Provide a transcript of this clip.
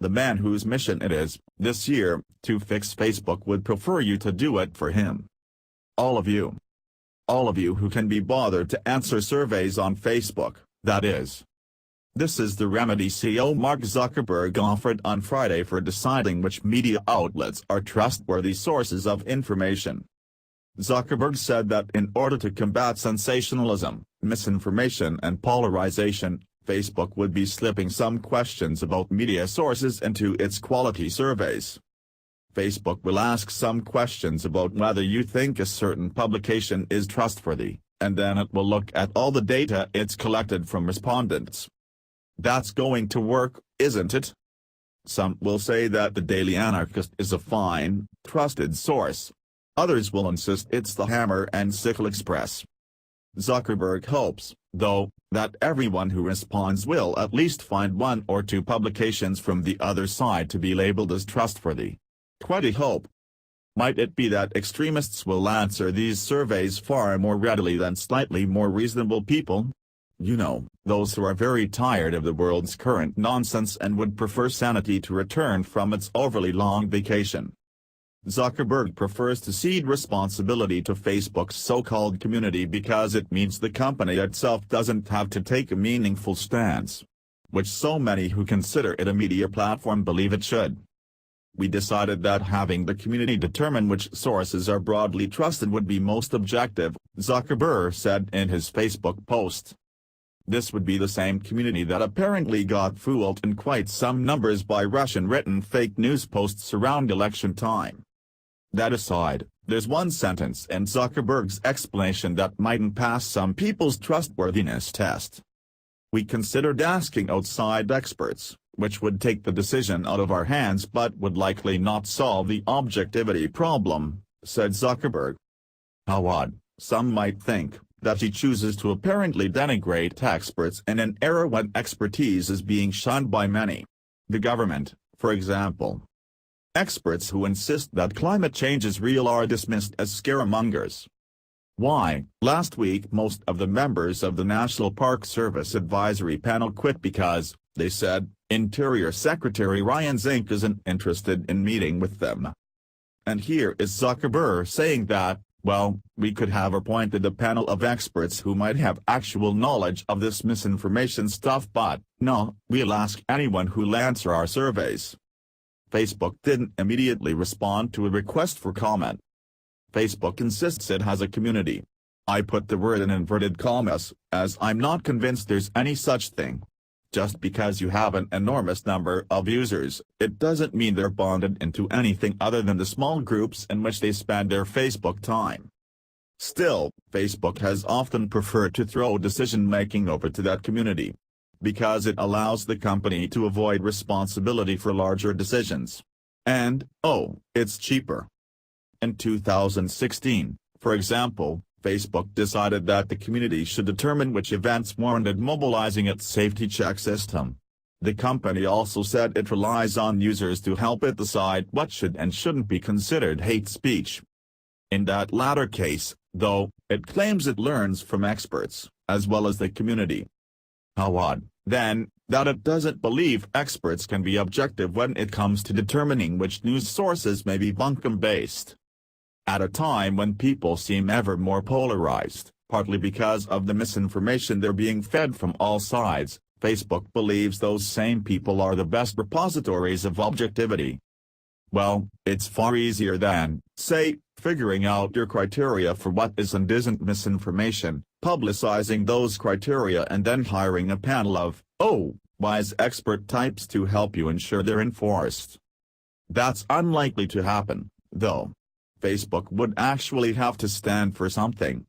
the man whose mission it is, this year, to fix Facebook would prefer you to do it for him. All of you. All of you who can be bothered to answer surveys on Facebook, that is. This is the remedy CEO Mark Zuckerberg offered on Friday for deciding which media outlets are trustworthy sources of information. Zuckerberg said that in order to combat sensationalism, misinformation and polarization, Facebook would be slipping some questions about media sources into its quality surveys. Facebook will ask some questions about whether you think a certain publication is trustworthy, and then it will look at all the data it's collected from respondents. That's going to work, isn't it? Some will say that the Daily Anarchist is a fine, trusted source. Others will insist it's the Hammer and Sickle Express. Zuckerberg hopes, though, that everyone who responds will at least find one or two publications from the other side to be labeled as trustworthy. Quite a hope. Might it be that extremists will answer these surveys far more readily than slightly more reasonable people? You know, those who are very tired of the world's current nonsense and would prefer sanity to return from its overly long vacation. Zuckerberg prefers to cede responsibility to Facebook's so-called community because it means the company itself doesn't have to take a meaningful stance, which so many who consider it a media platform believe it should. We decided that having the community determine which sources are broadly trusted would be most objective, Zuckerberg said in his Facebook post. This would be the same community that apparently got fooled in quite some numbers by Russian-written fake news posts around election time. That aside, there's one sentence in Zuckerberg's explanation that mightn't pass some people's trustworthiness test. We considered asking outside experts, which would take the decision out of our hands but would likely not solve the objectivity problem, said Zuckerberg. How odd, some might think, that he chooses to apparently denigrate experts in an era when expertise is being shunned by many. The government, for example. Experts who insist that climate change is real are dismissed as scaremongers. Why, last week most of the members of the National Park Service Advisory Panel quit because, they said, Interior Secretary Ryan Zink isn't interested in meeting with them. And here is Zuckerberg saying that, well, we could have appointed a panel of experts who might have actual knowledge of this misinformation stuff but, no, we'll ask anyone who'll answer our surveys. Facebook didn't immediately respond to a request for comment. Facebook insists it has a community. I put the word in inverted commas, as I'm not convinced there's any such thing. Just because you have an enormous number of users, it doesn't mean they're bonded into anything other than the small groups in which they spend their Facebook time. Still, Facebook has often preferred to throw decision-making over to that community, because it allows the company to avoid responsibility for larger decisions. And, oh, it's cheaper. In 2016, for example, Facebook decided that the community should determine which events warranted mobilizing its safety check system. The company also said it relies on users to help it decide what should and shouldn't be considered hate speech. In that latter case, though, it claims it learns from experts, as well as the community. How odd, then, that it doesn't believe experts can be objective when it comes to determining which news sources may be bunkum-based. At a time when people seem ever more polarized, partly because of the misinformation they're being fed from all sides, Facebook believes those same people are the best repositories of objectivity. Well, it's far easier than, say, figuring out your criteria for what is and isn't misinformation, publicizing those criteria and then hiring a panel of, wise expert types to help you ensure they're enforced. That's unlikely to happen, though. Facebook would actually have to stand for something.